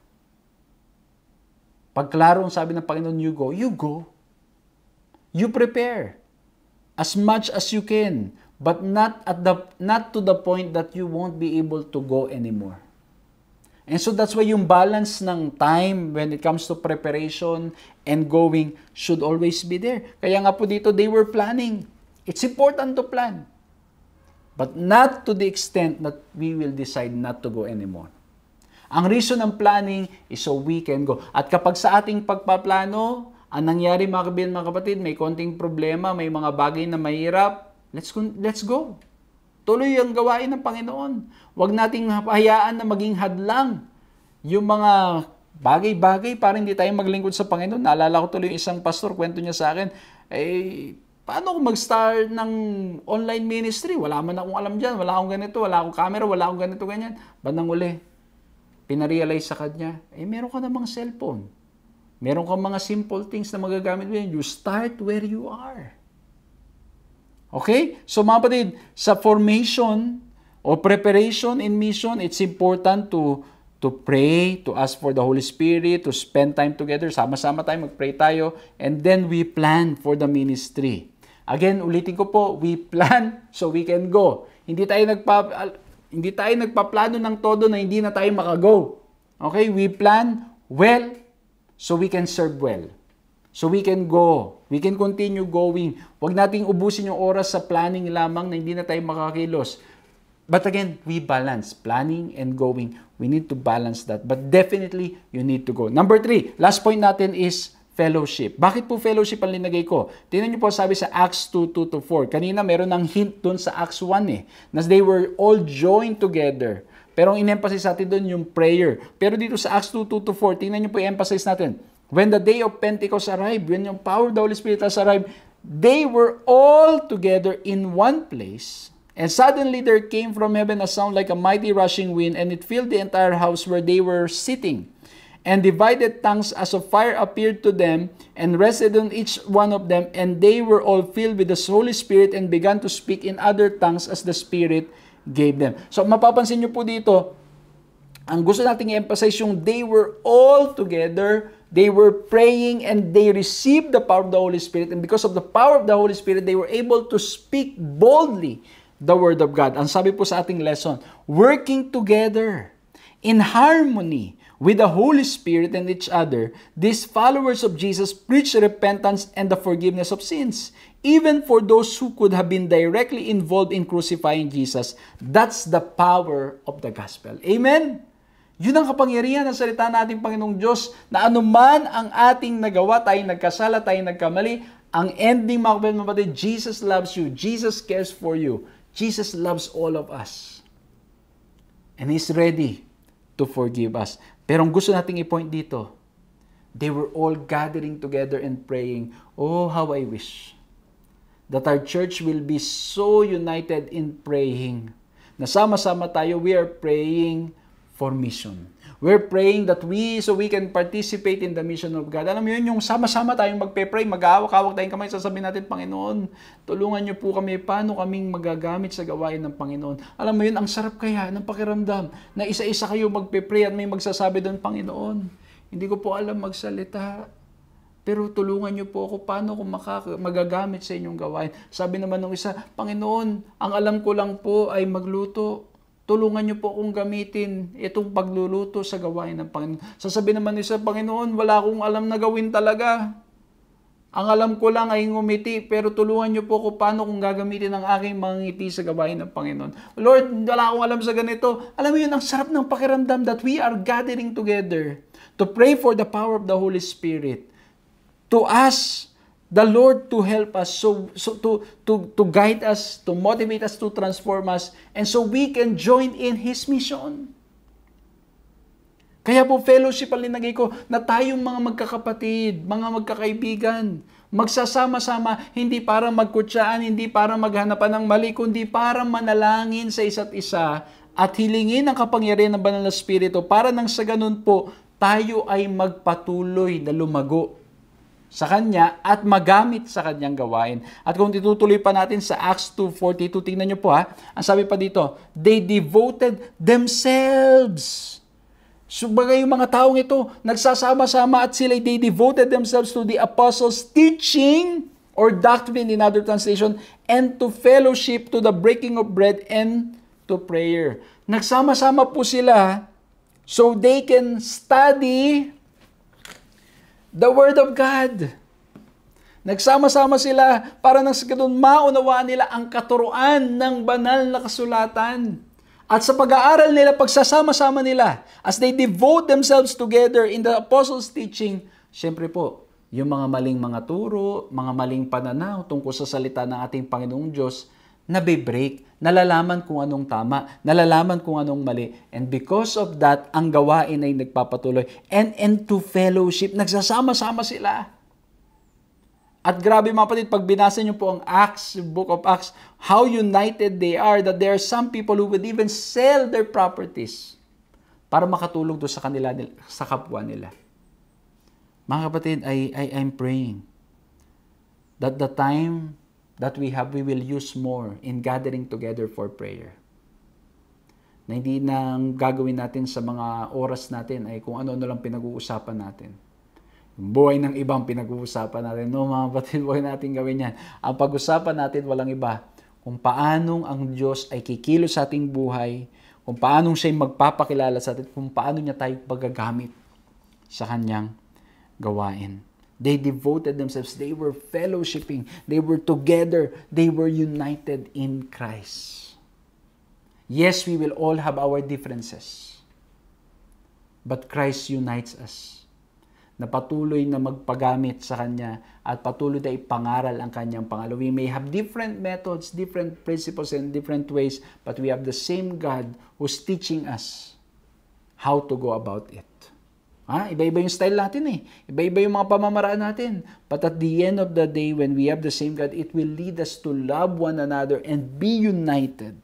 Pag klaro ang sabi ng Panginoon, you go. You go. You prepare as much as you can, but not to the point that you won't be able to go anymore. And so that's why yung balance ng time when it comes to preparation and going should always be there. Kaya nga po dito, they were planning. It's important to plan, but not to the extent that we will decide not to go anymore. Ang reason ng planning is so we can go. At kapag sa ating pagpaplano, ang nangyari mga kapatid, may konting problema, may mga bagay na mahirap, let's go. Tuloy ang gawain ng Panginoon. Huwag nating hayaan na maging hadlang yung mga bagay-bagay para hindi tayo maglingkod sa Panginoon. Naalala ko tuloy yung isang pastor, kwento niya sa akin, paano ako mag-start ng online ministry? Wala man akong alam dyan, wala akong ganito, wala akong camera, wala akong ganito, ganyan. Bandang uli, pinarealize sa kanya, meron ka namang cellphone. Meron kang mga simple things na magagamit mo. You start where you are. Okay? So mga kapatid, sa formation o preparation in mission, it's important to pray, to ask for the Holy Spirit, to spend time together. Sama-sama tayo, mag-pray tayo. And then we plan for the ministry. Again, ulitin ko po, we plan so we can go. Hindi tayo nagpaplano ng todo na hindi na tayo makago. Okay? We plan well so we can serve well. So we can go. We can continue going. Huwag nating ubusin yung oras sa planning lamang na hindi na tayo makakilos. But again, we balance planning and going. We need to balance that. But definitely, you need to go. Number 3, last point natin is fellowship. Bakit po fellowship ang linagay ko? Tingnan niyo po sabi sa Acts 2:2-4. Kanina meron ng hint dun sa Acts 1 na they were all joined together. Pero ang in-emphasize natin dun yung prayer. Pero dito sa Acts 2:2-4, tingnan niyo po i-emphasize natin. When the day of Pentecost arrived, when yung power of the Holy Spirit has arrived, they were all together in one place. And suddenly there came from heaven a sound like a mighty rushing wind, and it filled the entire house where they were sitting. And divided tongues as of fire appeared to them, and rested on each one of them, and they were all filled with the Holy Spirit, and began to speak in other tongues as the Spirit gave them. So mapapansin nyo po dito, ang gusto nating i-emphasize yung they were all together, they were praying, and they received the power of the Holy Spirit, and because of the power of the Holy Spirit, they were able to speak boldly the Word of God. Ang sabi po sa ating lesson, working together in harmony with the Holy Spirit and each other, these followers of Jesus preach repentance and the forgiveness of sins, even for those who could have been directly involved in crucifying Jesus. That's the power of the gospel. Amen? Yun ang kapangyarihan ng salita nating Panginoong Diyos, na anuman ang ating nagawa, tayo nagkasala, tayo nagkamali, ang ending, mga kapatid, Jesus loves you. Jesus cares for you. Jesus loves all of us. And He's ready to forgive us. Pero ang gusto nating i-point dito, they were all gathering together and praying, oh, how I wish that our church will be so united in praying. Nasama-sama tayo, we are praying for mission. We're praying that we can participate in the mission of God. Alam mo yun, yung sama-sama tayong magpe-pray, mag-aawak-awak tayong kamay, sasabihin natin, Panginoon, tulungan niyo po kami, paano kaming magagamit sa gawain ng Panginoon. Alam mo yun, ang sarap kaya ng pakiramdam na isa-isa kayo magpe-pray at may magsasabi doon, Panginoon, hindi ko po alam magsalita, pero tulungan niyo po ako paano ko magagamit sa inyong gawain. Sabi naman ng isa, Panginoon, ang alam ko lang po ay magluto. Tulungan niyo po akong gamitin itong pagluluto sa gawain ng Panginoon. Sasabihin naman niya sa Panginoon, wala akong alam na gawin talaga. Ang alam ko lang ay ngumiti, pero tulungan niyo po ako paano kung gagamitin ang aking mga ngiti sa gawain ng Panginoon. Lord, wala akong alam sa ganito. Alam mo yun, ang sarap ng pakiramdam that we are gathering together to pray for the power of the Holy Spirit. To ask the Lord to help us, to guide us, to motivate us, to transform us, and so we can join in His mission. Kaya po fellowship ang linagay ko na tayong mga magkakapatid, mga magkakaibigan, magsasama-sama, hindi para magkutsaan, hindi para maghanapan ng mali, kundi para manalangin sa isa't isa at hilingin ang kapangyarihan ng Banal na Espiritu para nang sa ganun po, tayo ay magpatuloy na lumago sa Kanya at magamit sa Kanyang gawain. At kung titutuloy pa natin sa Acts 2:42, tingnan nyo po ang sabi pa dito, they devoted themselves. So bagay yung mga taong ito, nagsasama-sama at sila, they devoted themselves to the apostles' teaching or doctrine in other translation, and to fellowship, to the breaking of bread, and to prayer. Nagsama-sama po sila so they can study the Word of God. Nagsama-sama sila para nang sa ganun maunawaan nila ang katuruan ng banal na kasulatan. At sa pag-aaral nila, pagsasama-sama nila, as they devote themselves together in the apostles' teaching, syempre po, yung mga maling mga turo, mga maling pananaw tungkol sa salita ng ating Panginoong Diyos, nabe-break, nalalaman kung anong tama, nalalaman kung anong mali. And because of that, ang gawain ay nagpapatuloy. And to fellowship, nagsasama-sama sila. At grabe mga kapatid, pag binasa niyo po ang Acts, Book of Acts, how united they are, that there are some people who would even sell their properties para makatulong doon sa kanila, sa kapwa nila. Mga kapatid, I'm praying that the time that we have, we will use more in gathering together for prayer. Na hindi nang gagawin natin sa mga oras natin ay kung ano lang pinag-uusapan natin. Buhay ng ibang pinag-uusapan natin. No, mga kapatid, huwag natin gawin yan. Ang pag-usapan natin walang iba. Kung paanong ang Diyos ay kikilos sa ating buhay, kung paanong siya'y magpapakilala sa atin, kung paano niya tayo pagagamit sa kanyang gawain. They devoted themselves. They were fellowshipping. They were together. They were united in Christ. Yes, we will all have our differences. But Christ unites us. Na patuloy na magpagamit sa Kanya at patuloy na ipangaral ang Kanyang pangalan. We may have different methods, different principles, and different ways, but we have the same God who's teaching us how to go about it. Iba-iba yung style natin eh. Iba-iba yung mga pamamaraan natin. But at the end of the day, when we have the same God, it will lead us to love one another and be united.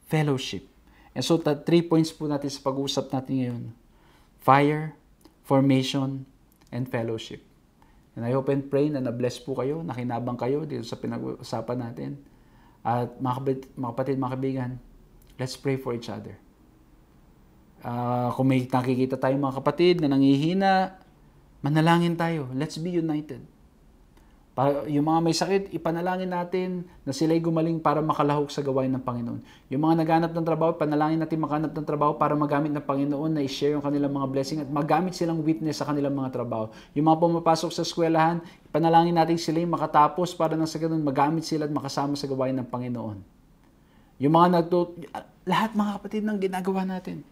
Fellowship. And so, 3 points po natin sa pag-uusap natin ngayon. Fire, formation, and fellowship. And I hope and pray na na-bless po kayo, nakinabang kayo dito sa pinag-usapan natin. At mga kapatid, mga kaibigan, let's pray for each other. Kung may nakikita tayong mga kapatid na nangihina, manalangin tayo. Let's be united. Para yung mga may sakit, ipanalangin natin na sila'y gumaling para makalahok sa gawain ng Panginoon. Yung mga naghanap ng trabaho, panalangin natin makahanap ng trabaho para magamit ng Panginoon na i-share yung kanilang mga blessing at magamit silang witness sa kanilang mga trabaho. Yung mga pumapasok sa eskwelahan, ipanalangin natin sila'y makatapos para nang sa ganun magamit sila at makasama sa gawain ng Panginoon. Yung mga lahat mga kapatid ng ginagawa natin.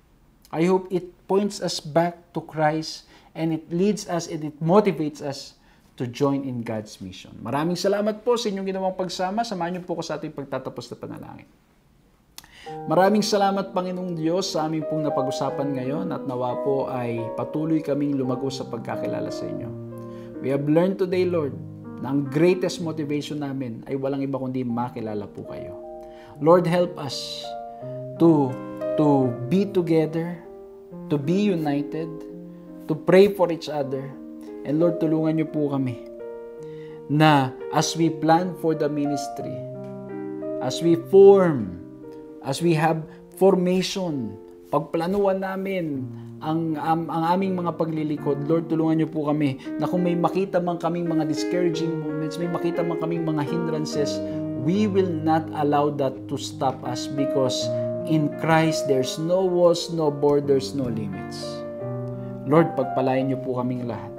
I hope it points us back to Christ and it leads us and it motivates us to join in God's mission. Maraming salamat po sa inyong ginawang pagsama. Samahan niyo po ko sa ating pagtatapos na panalangin. Maraming salamat, Panginoong Diyos, sa aming pong napag-usapan ngayon at nawa po ay patuloy kaming lumago sa pagkakilala sa inyo. We have learned today, Lord, na ang greatest motivation namin ay walang iba kundi makilala po kayo. Lord, help us to be together, to be united, to pray for each other. And Lord, tulungan niyo po kami na as we plan for the ministry, as we form, as we have formation, pagplanuhan namin ang aming mga paglilikod, Lord, tulungan niyo po kami na kung may makita man kaming mga discouraging moments, may makita man kaming mga hindrances, we will not allow that to stop us because in Christ, there's no walls, no borders, no limits. Lord, pagpalain niyo po kaming lahat.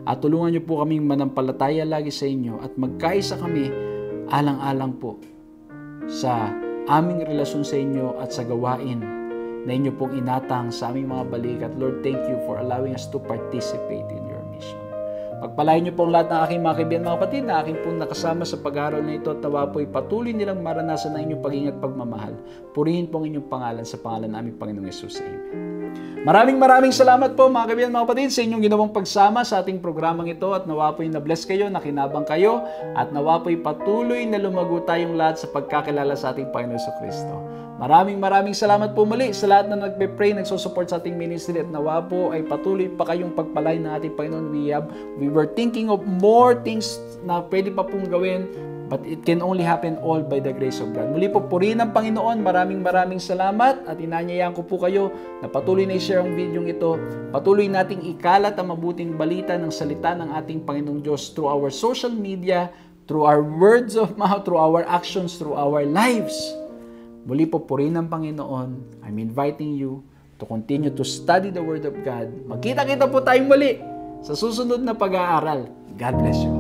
At tulungan niyo po kaming manampalataya lagi sa inyo at magkaisa kami alang-alang po sa aming relasyon sa inyo at sa gawain na inyo pong inatang sa aming mga balikat. Lord, thank you for allowing us to participate in your mission. Pagpalain niyo po ang lahat ng aking mga kaibigan, mga kapatid, na aking pong nakasama sa pag-aaral na ito at nawa po'y patuloy nilang maranasan ang inyong pag-ingat pagmamahal. Purihin po ang inyong pangalan sa pangalan ng aming Panginoong Yesus. Amen. Maraming salamat po mga kaibigan, mga kapatid, sa inyong ginawang pagsama sa ating programang ito at nawa po'y na-bless kayo, nakinabang kayo at nawa po'y patuloy na lumago tayong lahat sa pagkakilala sa ating Panginoon Jesucristo. Maraming salamat po muli sa lahat na nagpe-pray, nagsusupport sa ating ministry at nawa po ay patuloy pa kayong pagpalain ng ating Panginoon. We were thinking of more things na pwede pa pong gawin, but it can only happen all by the grace of God. Muli po, purihin ang Panginoon. Maraming salamat at inanyayahan ko po kayo na patuloy na i-share ang video ito. Patuloy nating ikalat ang mabuting balita ng salita ng ating Panginoong Diyos through our social media, through our words of mouth, through our actions, through our lives. Muli po, purihin ang Panginoon. I'm inviting you to continue to study the Word of God. Magkita-kita po tayong muli sa susunod na pag-aaral. God bless you.